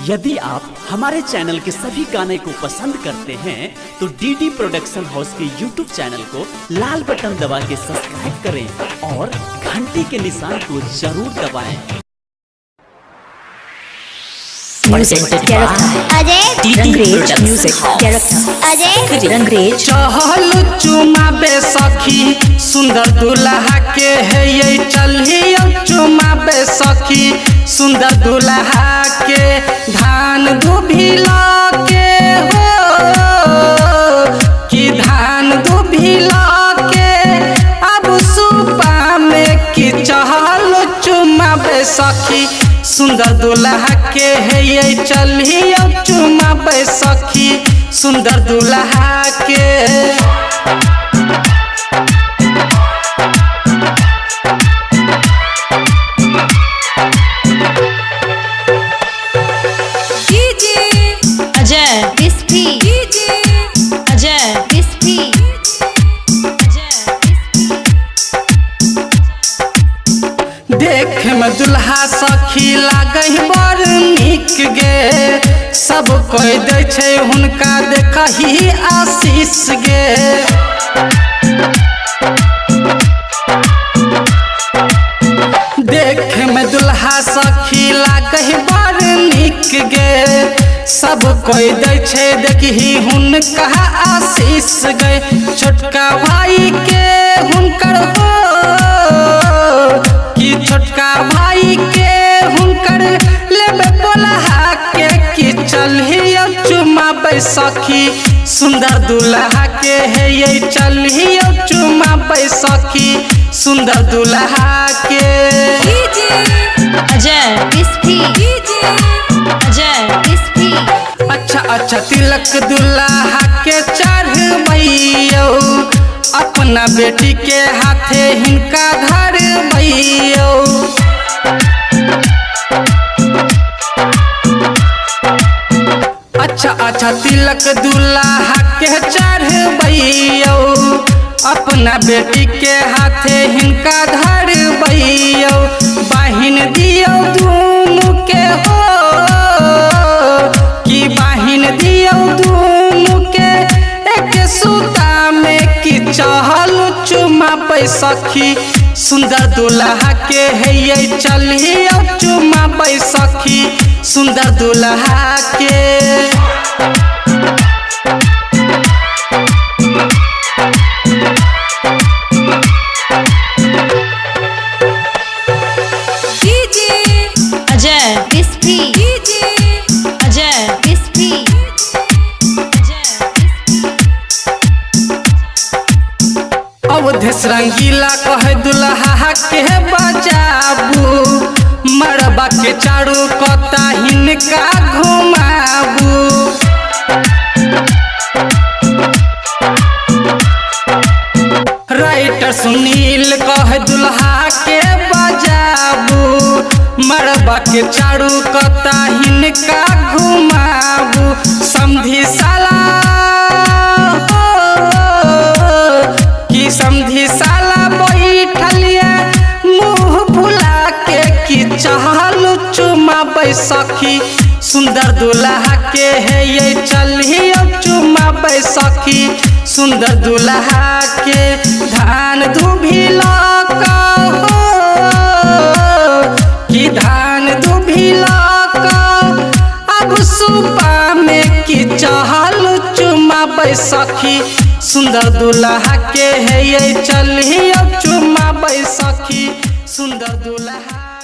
यदि आप हमारे चैनल के सभी गाने को पसंद करते हैं तो डीडी प्रोडक्शन हाउस के यूट्यूब चैनल को लाल बटन दबा के सब्सक्राइब करें और घंटी के निशान को जरूर दबाएं। चहल चुमाबे सखी सुंदर दुल्हा के है ये चलिए चुमाबे सखी सुंदर दुल्हा के धान दुभिला के हो कि धान दुभिला के अब सुपा में कि चहल चुमाबे सखी सुंदर दुल्हा के है ये चलिए चुमाबे सखी सुंदर दुल्हा के देख में दुल्हा सखी लागई बड़ नीक गे सब कोई दे छे हुनका देखही आशीष गे देख में दुल्हा सखी लागई बड़ नीक गे सब कोई दे छे देखही हुनका आशीष गे छोटका भाई के हुनकर हो कि छोटका भाई के हुनकर लेबे बोलहा के कि चलिए चुमाबे सखी सुंदर दुल्हा के है ये चलिए चुमाबे सखी सुंदर दुल्हा के अच्छा तिलक दुल्हा के चढ़बैयो अपना बेटी के हाथे हिनका धरबैयो अच्छा तिलक दुल्हा के चढ़बैयो अपना बेटी के हाथे हिनका धरबैयो बहिन दियो दुनू के हो कि बहिन दियो दुनू के एक सूता में कि चहल चुमाबे सखी सुंदर दुल्हा के है ये चलिए चुमाबे सखी सुंदर दुल्हा के अवधेश रंगीला कहे दुल्हा के बजाबू मरबा के चारू कता हिनका घुमाबू राइटर सुनील कहे दुल्हा के बजाबू मरबा के चारू कता हिनका घुमाबू समधी साला समधी साला बैठलिया मुँह भुला के कि चहल चुमाबे सखी सुंदर दुल्हा के है ये चलिए चुमाबे सखी सुंदर दुल्हा के धान दुभिला का हो कि धान दुभिला का अब सुपा में कि चहल चुमाबे सखी सुंदर दुल्हा के है ये चलिए चुमाबे सखी सुंदर दुल्हा।